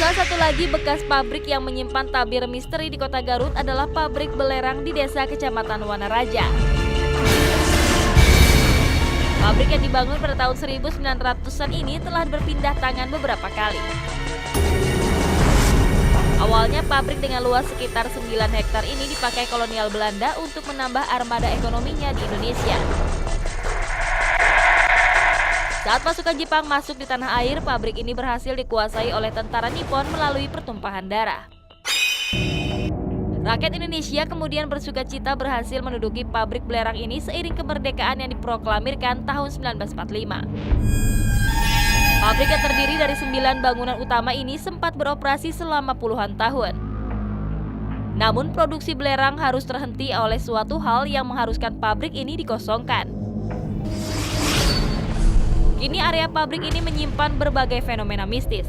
Salah satu lagi bekas pabrik yang menyimpan tabir misteri di kota Garut adalah pabrik belerang di desa Kecamatan Wanaraja. Pabrik yang dibangun pada tahun 1900-an ini telah berpindah tangan beberapa kali. Awalnya pabrik dengan luas sekitar 9 hektar ini dipakai kolonial Belanda untuk menambah armada ekonominya di Indonesia. Saat pasukan Jepang masuk di tanah air, pabrik ini berhasil dikuasai oleh tentara Nippon melalui pertumpahan darah. Rakyat Indonesia kemudian bersukacita berhasil menduduki pabrik belerang ini seiring kemerdekaan yang diproklamirkan tahun 1945. Pabrik yang terdiri dari 9 bangunan utama ini sempat beroperasi selama puluhan tahun. Namun produksi belerang harus terhenti oleh suatu hal yang mengharuskan pabrik ini dikosongkan. Kini area pabrik ini menyimpan berbagai fenomena mistis.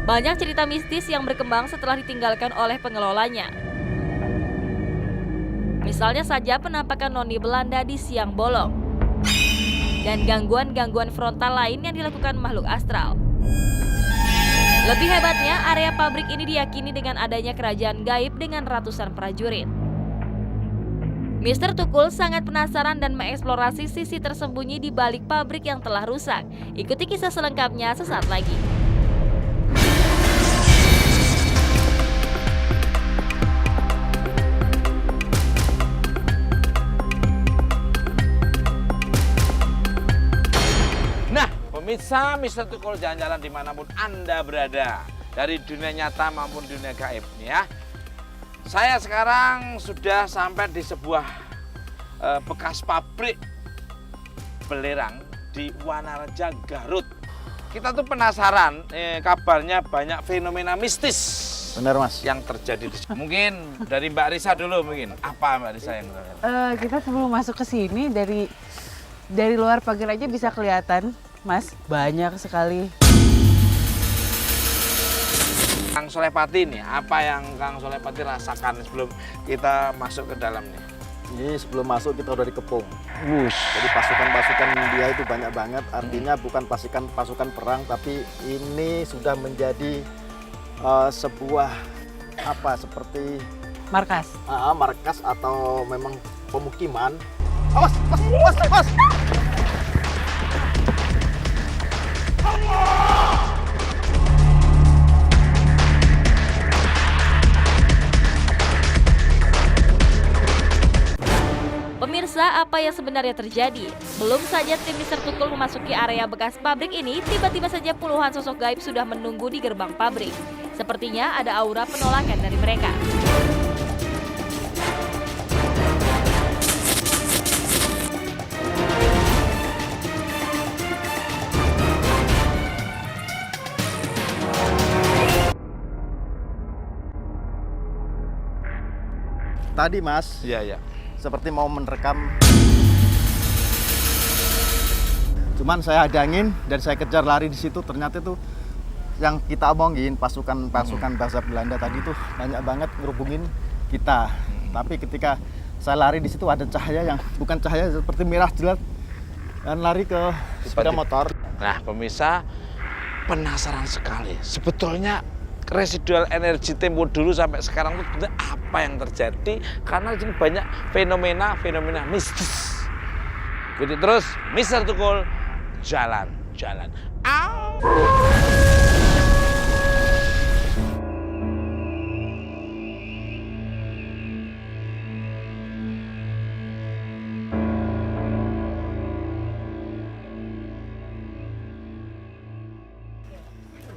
Banyak cerita mistis yang berkembang setelah ditinggalkan oleh pengelolanya. Misalnya saja penampakan noni Belanda di siang bolong dan gangguan-gangguan frontal lain yang dilakukan makhluk astral. Lebih hebatnya, area pabrik ini diyakini dengan adanya kerajaan gaib dengan ratusan prajurit. Mr. Tukul sangat penasaran dan mengeksplorasi sisi tersembunyi di balik pabrik yang telah rusak. Ikuti kisah selengkapnya sesaat lagi. Nah, pemirsa Mr. Tukul jalan-jalan dimanapun Anda berada, dari dunia nyata maupun dunia gaib nih ya. Saya sekarang sudah sampai di sebuah bekas pabrik belerang di Wanaraja, Garut. Kita tuh penasaran, kabarnya banyak fenomena mistis. Benar Mas. Yang terjadi di sini. Mungkin dari Mbak Risa dulu mungkin. Apa Mbak Risa yang Kita sebelum masuk ke sini dari luar pagar aja bisa kelihatan, Mas, banyak sekali. Kang Solepati nih, apa yang Kang Solepati rasakan sebelum kita masuk ke dalam nih? Ini sebelum masuk kita udah dikepung. Jadi pasukan-pasukan dia itu banyak banget. Artinya bukan pasukan perang, tapi ini sudah menjadi sebuah seperti Markas. markas atau memang pemukiman. Awas, awas. Pemirsa, apa yang sebenarnya terjadi? Belum saja tim Mr. Tukul memasuki area bekas pabrik ini, tiba-tiba saja puluhan sosok gaib sudah menunggu di gerbang pabrik. Sepertinya ada aura penolakan dari mereka. Tadi Mas, Iya. seperti mau merekam. Cuman saya hadangin dan saya kejar lari di situ. Ternyata itu yang kita omongin pasukan bahasa Belanda tadi tuh banyak banget ngerubungin kita. Tapi ketika saya lari di situ ada cahaya yang bukan cahaya seperti merah jelas dan lari ke sepeda motor. Nah, pemirsa penasaran sekali. Sebetulnya residual energi tempo dulu sampai sekarang itu apa yang terjadi? Karena di sini banyak fenomena mistis. Ikuti terus Mr. Tukul jalan-jalan.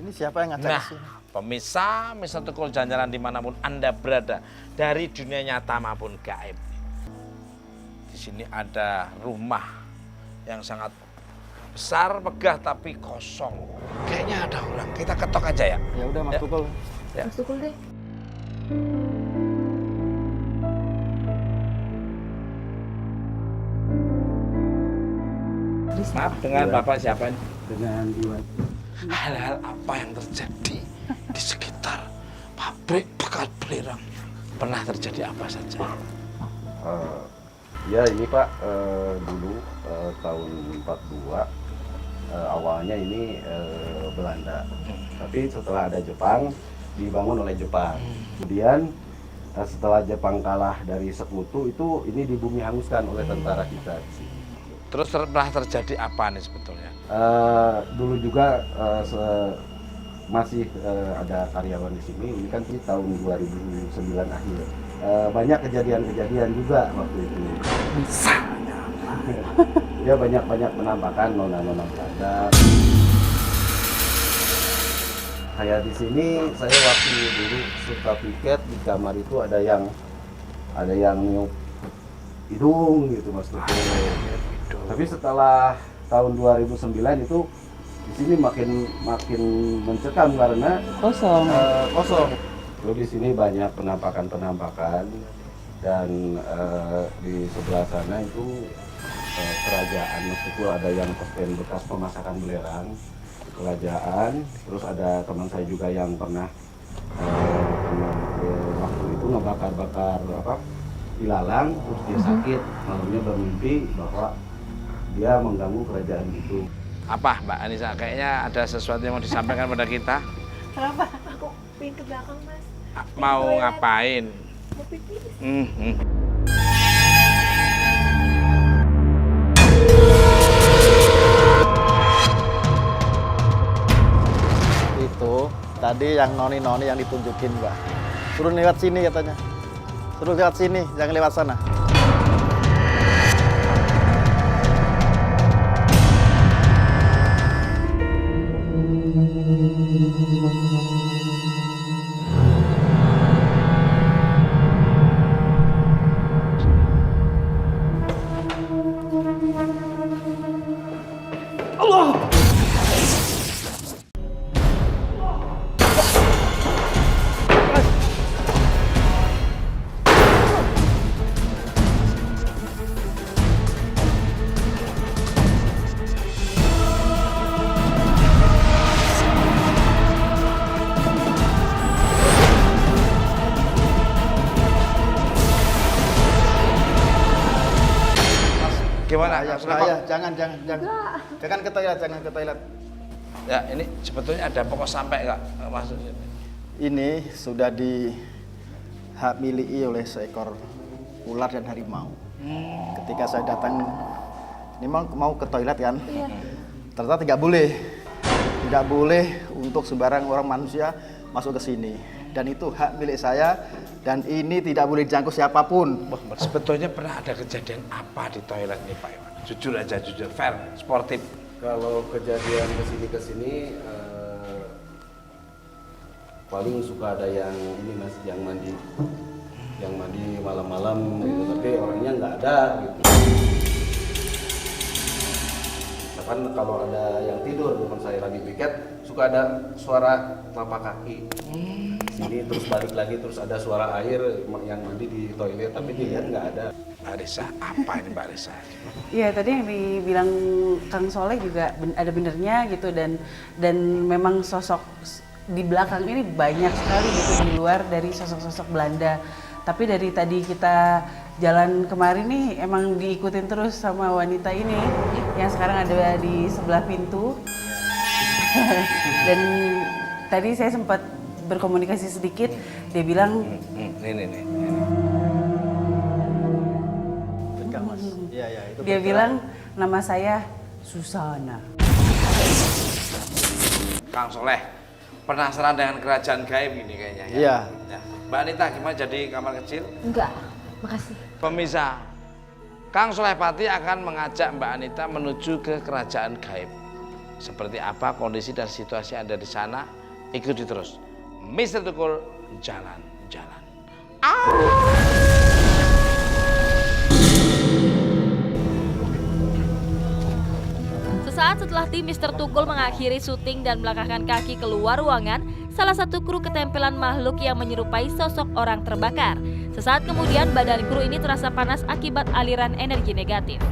Ini siapa yang ngajak Nah, ke sini? pemirsa Mr. Tukul jalan-jalan dimanapun Anda berada, dari dunia nyata maupun gaib. Di sini ada rumah yang sangat besar, megah tapi kosong. Kayaknya ada orang. Kita ketok aja ya. Ya udah Mas Tukul. Ya. Mas Tukul deh. Maaf, dengan Bapak siapa? Dengan Diwan. Hal-hal apa yang terjadi di sekitar pabrik bekas belerang? Pernah terjadi apa saja? Ya ini Pak, dulu tahun 42 awalnya ini Belanda. Tapi setelah ada Jepang, dibangun oleh Jepang. Kemudian setelah Jepang kalah dari Sekutu itu ini di bumi hanguskan oleh tentara kita di sini. Terus pernah terjadi apa nih sebetulnya? Dulu juga masih ada karyawan di sini. Ini kan di tahun 2009 akhir. Banyak kejadian-kejadian juga waktu itu. Ya banyak penampakan nona-nona Belanda. Saya di sini, saya waktu dulu suka piket di kamar itu ada yang niup hidung gitu Mas Tukul. Tapi setelah tahun 2009 itu di sini makin mencekam karena kosong. Lalu di sini banyak penampakan dan di sebelah sana itu kerajaan Mas Tukul, ada yang bekas pemasakan belerang kerajaan. Terus ada teman saya juga yang pernah waktu itu ngebakar ilalang, terus dia sakit, malamnya bermimpi bahwa dia mengganggu kerajaan itu. Apa Mbak Anissa? Kayaknya ada sesuatu yang mau disampaikan pada kita. Kenapa? Aku pengen ke belakang, Mas. Mau ngapain? Mau pipis. Itu tadi yang noni-noni yang ditunjukin Mbak. Suruh lewat sini katanya. Suruh lewat sini, jangan lewat sana. Gimana? Ayah, jangan ke toilet. Ya, ini sebetulnya ada pokok sampai nggak maksudnya? Ini sudah dihak miliki oleh seekor ular dan harimau. Ketika saya datang, ini mau ke toilet kan? Ternyata tidak boleh untuk sembarang orang manusia masuk ke sini. Dan itu hak milik saya, dan ini tidak boleh dijangkau siapapun. Sebetulnya pernah ada kejadian apa di toilet nih Pak Iwan? Jujur aja, jujur, fair, sportif. Kalau kejadian kesini paling suka ada yang ini Mas, yang mandi malam-malam gitu, tapi orangnya nggak ada gitu. Bahkan kalau ada yang tidur, teman saya lagi piket, suka ada suara telapak kaki. Sini terus balik lagi, terus ada suara air yang mandi di toilet, tapi dilihat nggak ada. Mbak Risa, apa ini Mbak Risa? Iya, tadi yang dibilang Kang Soleh juga ada benernya gitu, dan memang sosok di belakang ini banyak sekali gitu di luar dari sosok-sosok Belanda. Tapi dari tadi kita jalan kemarin nih emang diikutin terus sama wanita ini yang sekarang ada di sebelah pintu. Dan tadi saya sempat berkomunikasi sedikit, dia bilang Ini. Dia bilang nama saya Susana. Kang Soleh, penasaran dengan kerajaan gaib ini kayaknya ya? Iya. Ya. Mbak Anita, gimana jadi kamar kecil? Enggak, makasih. Pemirsa, Kang Soleh Pati akan mengajak Mbak Anita menuju ke kerajaan gaib. Seperti apa kondisi dan situasi yang ada di sana? Ikuti terus. Mr. Tukul, jalan-jalan. Sesaat setelah tim Mr. Tukul mengakhiri syuting dan melangkahkan kaki keluar ruangan, salah satu kru ketempelan makhluk yang menyerupai sosok orang terbakar. Sesaat kemudian badan kru ini terasa panas akibat aliran energi negatif.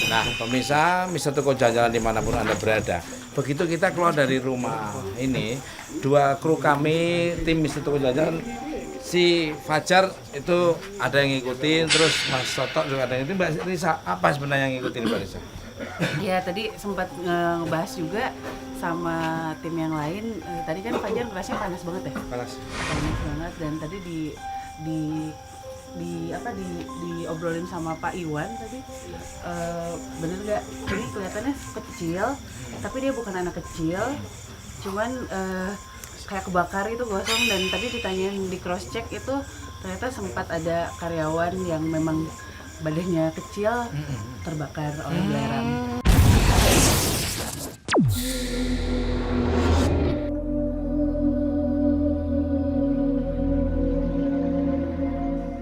Nah, pemirsa, Mr. Tukul jalan-jalan dimanapun Anda berada. begitu kita keluar dari rumah ini, 2 kru kami tim Mister Tukul Jalan-Jalan, si Fajar itu ada yang ngikutin, terus Mas Toto juga ada yang ngikutin. Mbak Risa, apa sebenarnya yang ngikutin Mbak Risa? Ya tadi sempat ngebahas juga sama tim yang lain. Tadi kan Fajar kerasnya panas banget ya. Panas Banget, dan tadi diobrolin sama Pak Iwan tadi, bener nggak? Ini kelihatannya kecil, tapi dia bukan anak kecil, cuman kayak kebakar itu gosong. Dan tadi ditanyain di cross check itu ternyata sempat ada karyawan yang memang badannya kecil terbakar oleh belerang.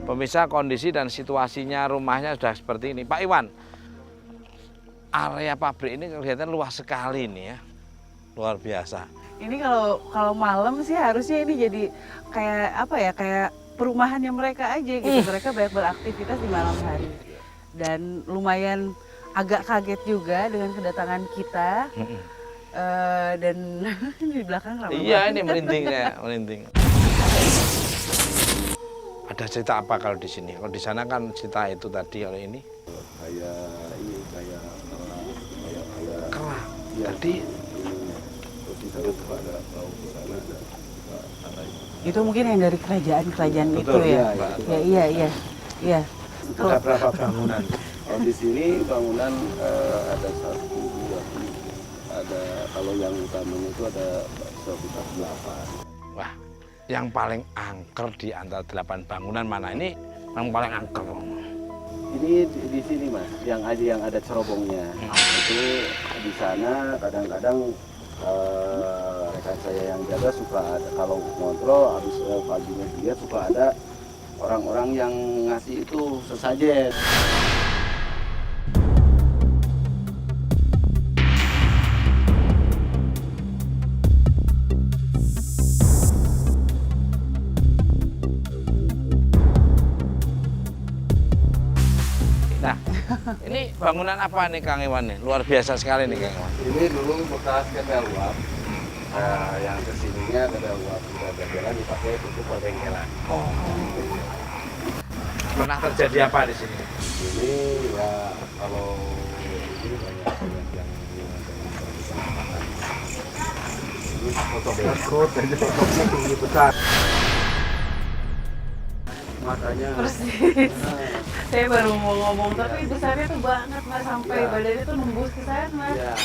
Pemirsa, kondisi dan situasinya rumahnya sudah seperti ini. Pak Iwan, area pabrik ini kelihatan luas sekali ini ya, luar biasa. Ini kalau malam sih harusnya ini jadi kayak apa ya, kayak perumahannya mereka aja gitu. Mereka banyak beraktivitas di malam hari. Dan lumayan agak kaget juga dengan kedatangan kita. Dan di belakang ramai Iya, banget. ini merinding ya, merinding. Ada cerita apa kalau di sini? Kalau di sana kan cerita itu tadi, kalau ini kayak kerak. Iya. Tadi terus di sana juga ada perahu di sana ada Itu mungkin yang dari kerajaan itu Betul, ya. iya, Iya. ada berapa bangunan? Kalau di sini bangunan ada 1, 2, 3, ada kalau yang utamanya itu ada sekitar 8. Wah, yang paling angker di antara 8 bangunan mana ini yang paling angker? Ini di sini Mas, yang ada cerobongnya. Itu di sana kadang-kadang rekan saya yang jaga suka ada, kalau kontrol habis paginya dia suka ada orang-orang yang ngasih itu sesajen. Nah, ini bangunan apa nih Kang Iwan nih? Luar biasa sekali nih Kang Iwan. Ini dulu bekas ketel uap. Yang kesininya ketel uap sudah berjalan dipakai untuk perbengkelan. Pernah terjadi apa di sini? Ini ya kalau ini banyak yang ini foto aja fotonya tinggi besar. Makanya Saya baru mau ngomong, tapi besarnya tuh banget Mas, sampai badannya tuh nembus ke sana. ya,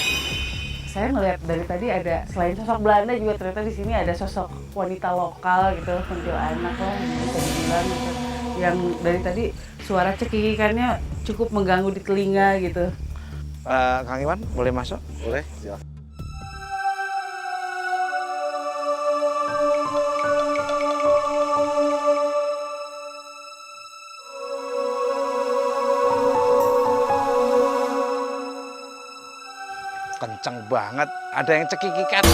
Saya ngeliat dari tadi ada, selain sosok Belanda juga ternyata di sini ada sosok wanita lokal gitu, kuntilanak lah bisa dibilang gitu. Yang dari tadi suara cekikikannya cukup mengganggu di telinga gitu. Kang Iwan, boleh masuk? boleh silakan. Kenceng banget, ada yang cekikikan.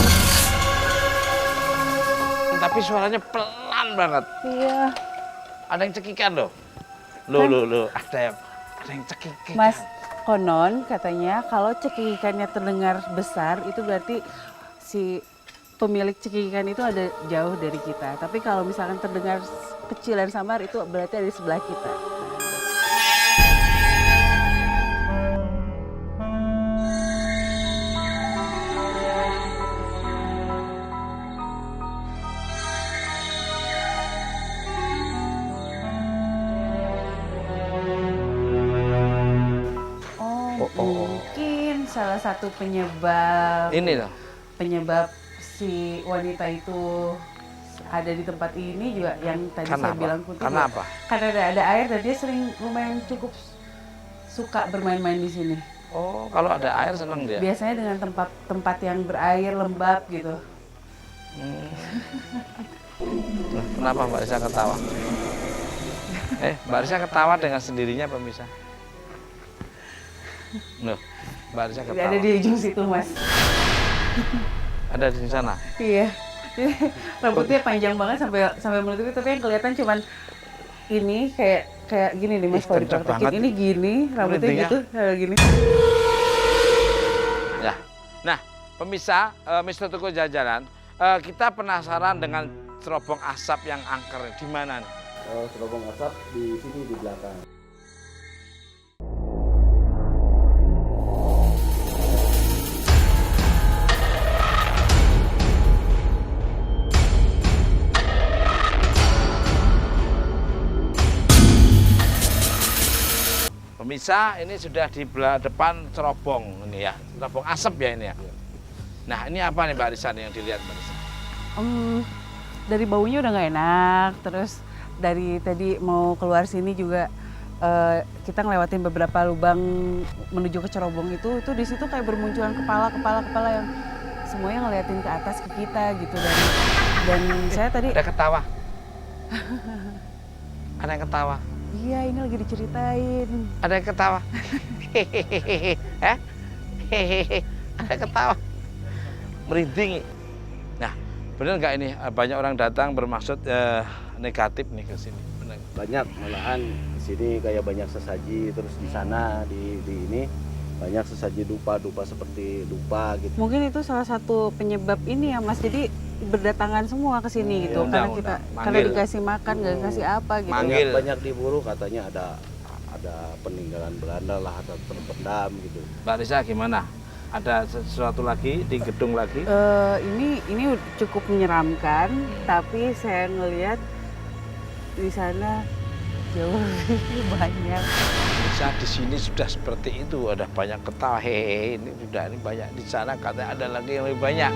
Tapi suaranya pelan banget. Iya. Ada yang cekikan loh. Loh, ada yang cekikikan. Mas, konon katanya kalau cekikikannya terdengar besar itu berarti si pemilik cekikikan itu ada jauh dari kita. Tapi kalau misalkan terdengar kecil dan samar itu berarti ada di sebelah kita. Mungkin salah satu penyebab Ini loh. si wanita itu ada di tempat ini juga yang tadi Karena saya apa? bilang Kunti. Karena apa? Karena ada air dan dia sering lumayan cukup suka bermain-main di sini. Oh, kalau ada air seneng dia. Biasanya dengan tempat yang berair lembab gitu. Loh, kenapa Mbak Risa ketawa? Mbak Risa ketawa dengan sendirinya pemirsa. Loh, Mbak Risa ketawa. Ada di ujung situ, Mas. Ada di sana. Iya. Rambutnya panjang banget sampai menutupi, tapi yang kelihatan cuman ini kayak gini nih Mas, Ih, kalau kenceng dipraktekin banget. ini gini, rambutnya Merinding ya? gitu, kayak gini. Ya. Nah, Pemirsa, Mr. Tukul Jalan-Jalan, kita penasaran dengan cerobong asap yang angker di mana nih? Cerobong asap di sini di belakang. Pemirsa, ini sudah di depan cerobong ini ya, cerobong asap ya ini ya. Nah, ini apa nih Mbak Risa yang dilihat Mbak Risa? Dari baunya udah nggak enak, terus dari tadi mau keluar sini juga kita ngelewatin beberapa lubang menuju ke cerobong itu di situ kayak bermunculan kepala yang semuanya ngeliatin ke atas ke kita gitu dan saya tadi Ada ketawa. Ada yang ketawa. iya ini lagi diceritain. Ada yang ketawa. Hehehe. Hehehe. Ada yang ketawa. Merinding. Nah, benar nggak ini banyak orang datang bermaksud negatif nih ke sini? Benar. Banyak malahan di sini kayak banyak sesaji, terus di sana di ini banyak sesaji dupa seperti dupa gitu. Mungkin itu salah satu penyebab ini ya Mas. Jadi berdatangan semua ke sini gitu karena kita karena dikasih makan nggak dikasih apa gitu. Manggil. Banyak diburu katanya ada peninggalan Belanda lah atau terpendam gitu. Mbak Risa gimana? Ada sesuatu lagi di gedung lagi? Ini cukup menyeramkan, tapi saya ngelihat di sana jauh lebih banyak. Bisa di sini sudah seperti itu, ada banyak ketawa. Hehehe, ini banyak di sana katanya ada lagi yang lebih banyak.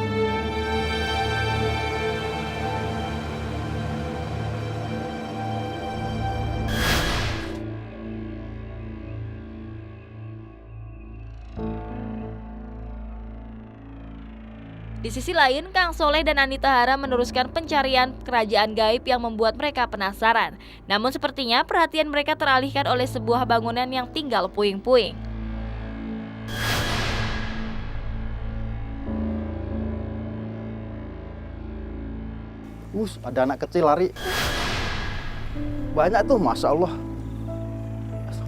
Di sisi lain, Kang Soleh dan Anita Hara meneruskan pencarian kerajaan gaib yang membuat mereka penasaran. Namun sepertinya perhatian mereka teralihkan oleh sebuah bangunan yang tinggal puing-puing. Ada anak kecil lari. Banyak tuh, Masya Allah.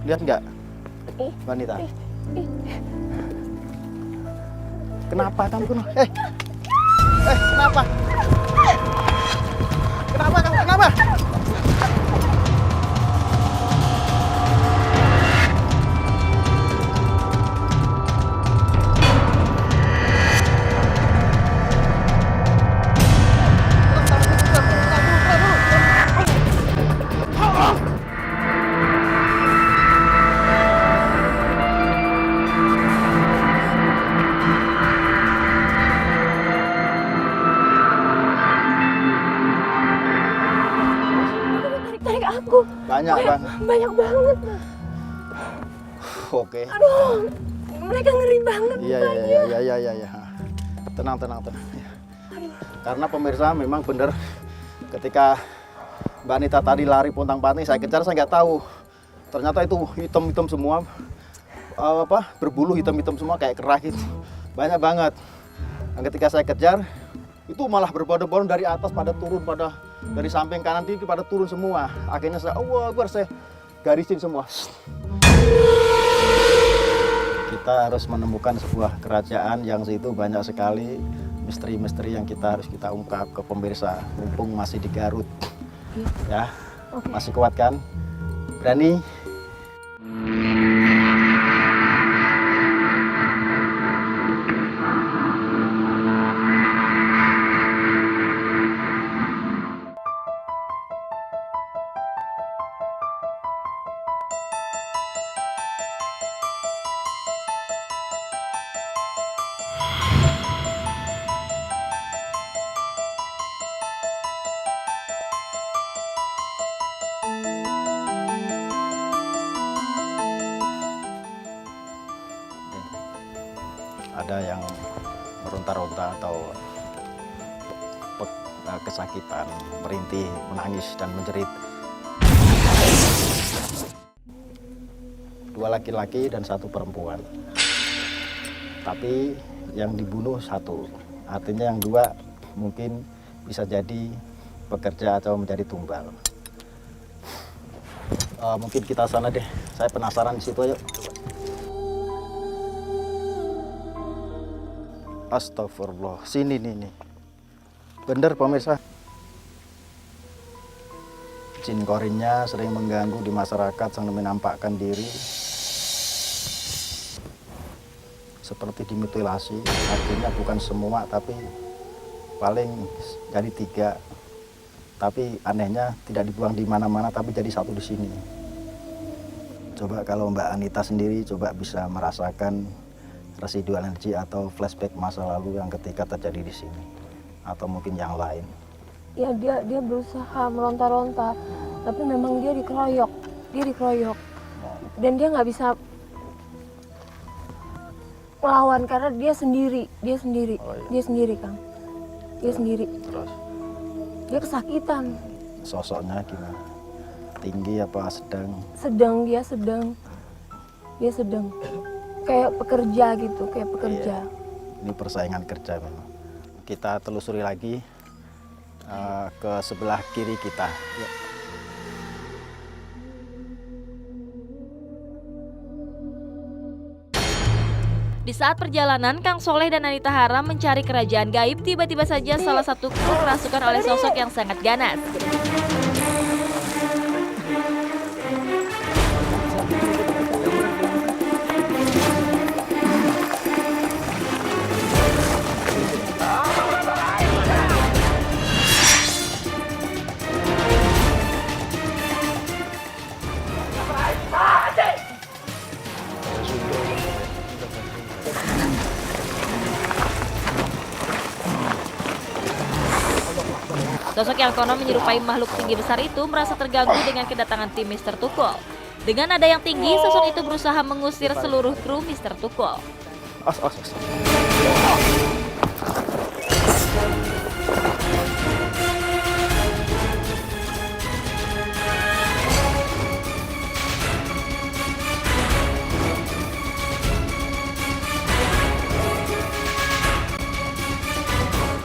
Lihat nggak, wanita? Kenapa kamu kenapa? Kenapa? Kenapa kamu? Kenapa? Tarik aku. Banyak banget. Banyak banget. Oke. Aduh, mereka ngeri banget. Iya. Tenang. Ya. Karena pemirsa memang benar ketika Mbak Anita tadi lari pontang-panting, saya kejar, saya nggak tahu. Ternyata itu hitam-hitam semua, berbulu hitam-hitam semua kayak kerah gitu. Banyak banget. Dan ketika saya kejar, itu malah berbondong-bondong dari atas pada turun, dari samping kanan kiri pada turun semua. Akhirnya saya garisin semua. Kita harus menemukan sebuah kerajaan yang situ banyak sekali misteri-misteri yang harus kita ungkap ke pemirsa, mumpung masih di Garut. Ya, masih kuat kan? Berani? Ada yang meronta-ronta atau kesakitan, merintih, menangis, dan menjerit. 2 laki-laki dan 1 perempuan. Tapi yang dibunuh 1. Artinya yang 2 mungkin bisa jadi pekerja atau menjadi tumbal. Mungkin kita sana deh. Saya penasaran di situ, ayo. Astagfirullah, sini nih. Bener pemirsa. Jin korinnya sering mengganggu di masyarakat sambil menampakkan diri seperti dimutilasi. Artinya bukan semua, tapi paling jadi 3. Tapi anehnya tidak dibuang di mana-mana, tapi jadi satu di sini. Coba kalau Mbak Anita sendiri coba bisa merasakan residual energi atau flashback masa lalu yang ketika terjadi di sini, atau mungkin yang lain. Ya dia berusaha meronta-ronta, tapi memang dia dikeroyok, dan dia nggak bisa melawan karena dia sendiri, Oh, iya. dia sendiri Kang, dia sendiri, Terus dia kesakitan, sosoknya gimana? Tinggi apa sedang? dia sedang, kayak pekerja gitu, kayak pekerja. Iya. Ini persaingan kerja memang. Kita telusuri lagi ke sebelah kiri kita. Ya. Di saat perjalanan, Kang Soleh dan Anita Hara mencari kerajaan gaib, tiba-tiba saja salah satu kru kerasukan oleh sosok yang sangat ganas. Sosok yang konon menyerupai makhluk tinggi besar itu merasa terganggu dengan kedatangan tim Mr. Tukul. Dengan nada yang tinggi, sosok itu berusaha mengusir seluruh kru Mr. Tukul. Os.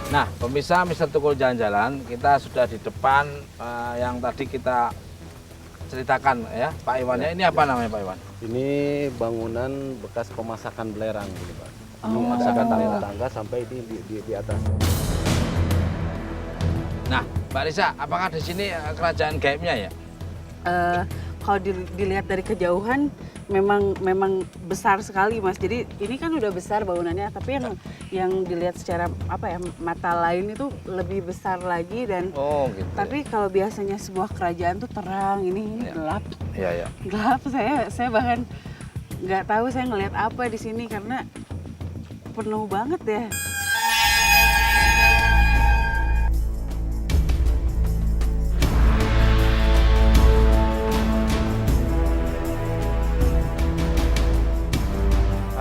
Nah, pemirsa Mr. Tukul jalan-jalan, kita sudah di depan yang tadi kita ceritakan ya, Pak Iwan. Ini apa namanya Pak Iwan? Ini bangunan bekas pemasakan belerang, gitu, Pak. Pemasakan Tangga sampai di atas. Nah, Mbak Risa, apakah di sini kerajaan gaibnya ya? Kalau dilihat dari kejauhan memang besar sekali Mas. Jadi ini kan udah besar bangunannya, tapi yang dilihat secara mata lain itu lebih besar lagi dan Oh, gitu. tapi kalau biasanya sebuah kerajaan tuh terang, ini Ya. gelap. Iya. Gelap, saya bahkan nggak tahu saya ngelihat apa di sini karena penuh banget ya.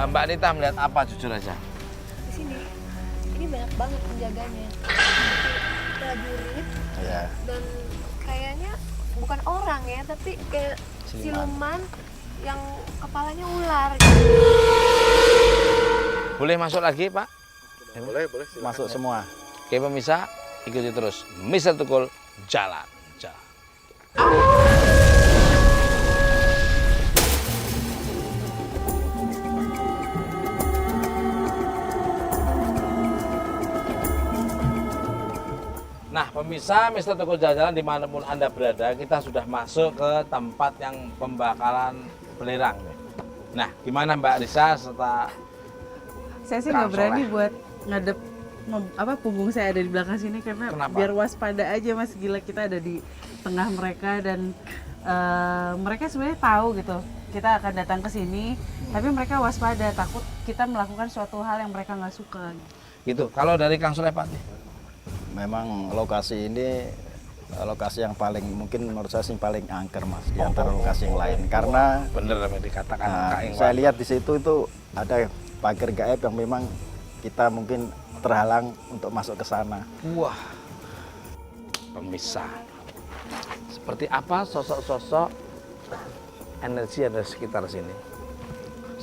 Mbak Anita melihat apa jujur aja? Di sini, ini banyak banget penjaganya, prajurit Ya. dan kayaknya bukan orang ya, tapi kayak siluman yang kepalanya ular. Boleh masuk lagi, Pak? Boleh, silakan. Masuk semua. Oke, pemirsa, ikuti terus Mr. Tukul jalan. Nah, pemirsa Mr. Tukul jalan-jalan dimanapun Anda berada, kita sudah masuk ke tempat yang pembakaran belerang. Nah, gimana Mbak Risa setelah Saya sih Kang nggak berani Soleh. buat ngadep punggung saya ada di belakang sini karena Kenapa? biar waspada aja Mas, gila kita ada di tengah mereka dan mereka sebenarnya tahu gitu kita akan datang ke sini, tapi mereka waspada, takut kita melakukan suatu hal yang mereka nggak suka. gitu? Kalau dari Kang Soleh Pak, Memang lokasi ini lokasi yang paling mungkin menurut saya sih paling angker Mas di antara lokasi yang lain, karena bener apa yang dikatakan Kak Ingwan. saya lihat di situ itu ada pagar gaib yang memang kita mungkin terhalang untuk masuk ke sana. Wah, pemirsa, seperti apa sosok-sosok energi yang ada di sekitar sini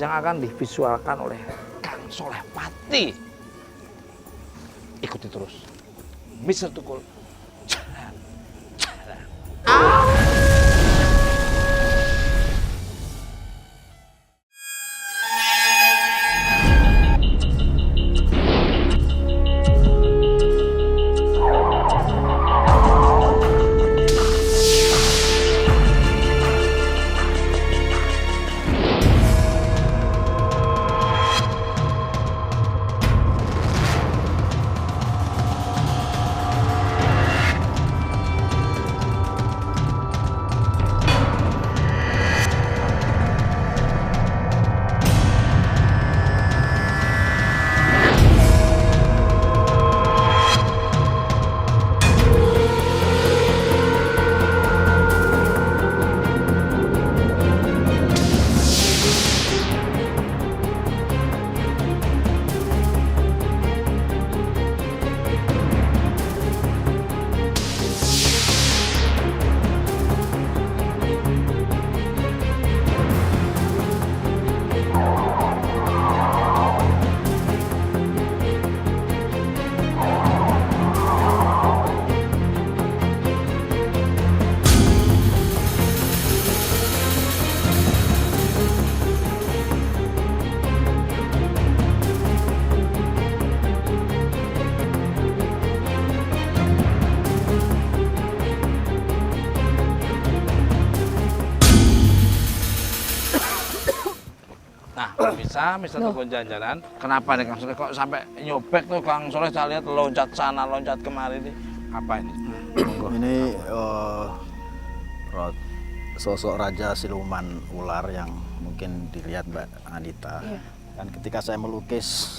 yang akan divisualkan oleh Kang Soleh Pati? Ikuti terus Mr. Tukul jalan. pemirsa Mister Tukul Jalan-Jalan. Kenapa nih Kang Soleh kok sampai nyobek tuh Kang Soleh? Saya lihat loncat sana, loncat kemari nih. Apa ini? Ini sosok Raja Siluman Ular yang mungkin dilihat Mbak Anita. Dan ketika saya melukis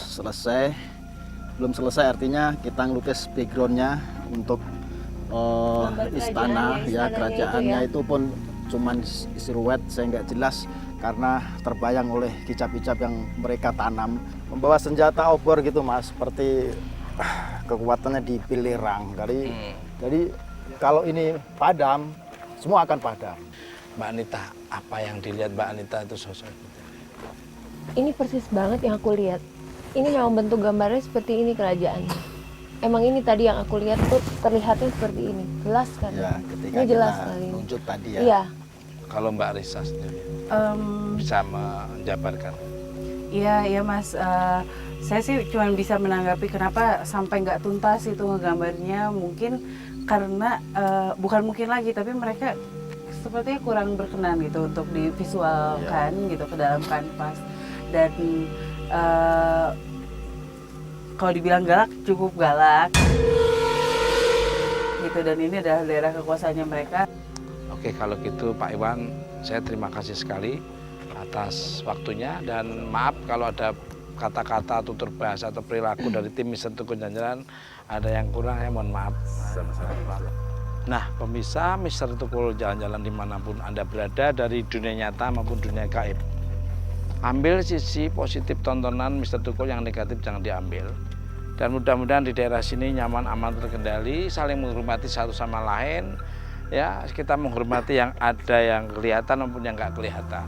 belum selesai artinya kita ngelukis backgroundnya untuk istana ya kerajaannya itu pun cuman siluet, saya nggak jelas karena terbayang oleh kicap-kicap yang mereka tanam. Membawa senjata obor gitu Mas, seperti kekuatannya dipilih rang. Jadi kalau ini padam, semua akan padam. Mbak Anita, apa yang dilihat Mbak Anita itu sosok itu? Ini persis banget yang aku lihat. Ini memang bentuk gambarnya seperti ini kerajaannya. Emang ini tadi yang aku lihat tuh terlihatnya seperti ini, jelas kan? Ya, ketika ini jelas kita sekali. tunjuk tadi ya. Iya. Kalau Mbak Risa sendiri bisa menjabarkan. Iya Mas, saya sih cuma bisa menanggapi kenapa sampai nggak tuntas itu ngegambarnya, mungkin karena bukan mungkin lagi, tapi mereka sepertinya kurang berkenan gitu untuk divisualkan gitu ke dalam kanvas. Dan kalau dibilang galak, cukup galak gitu, dan ini adalah daerah kekuasaannya mereka. Oke, kalau gitu Pak Iwan, saya terima kasih sekali atas waktunya, dan maaf kalau ada kata-kata, tutur bahasa atau perilaku dari tim Mister Tukul Jalan-Jalan ada yang kurang, ya mohon maaf. Nah, pemirsa Mister Tukul Jalan-Jalan dimanapun Anda berada dari dunia nyata maupun dunia gaib, ambil sisi positif tontonan Mister Tukul, yang negatif jangan diambil. Dan mudah-mudahan di daerah sini nyaman, aman, terkendali, saling menghormati satu sama lain. Ya, kita menghormati yang ada yang kelihatan maupun yang nggak kelihatan.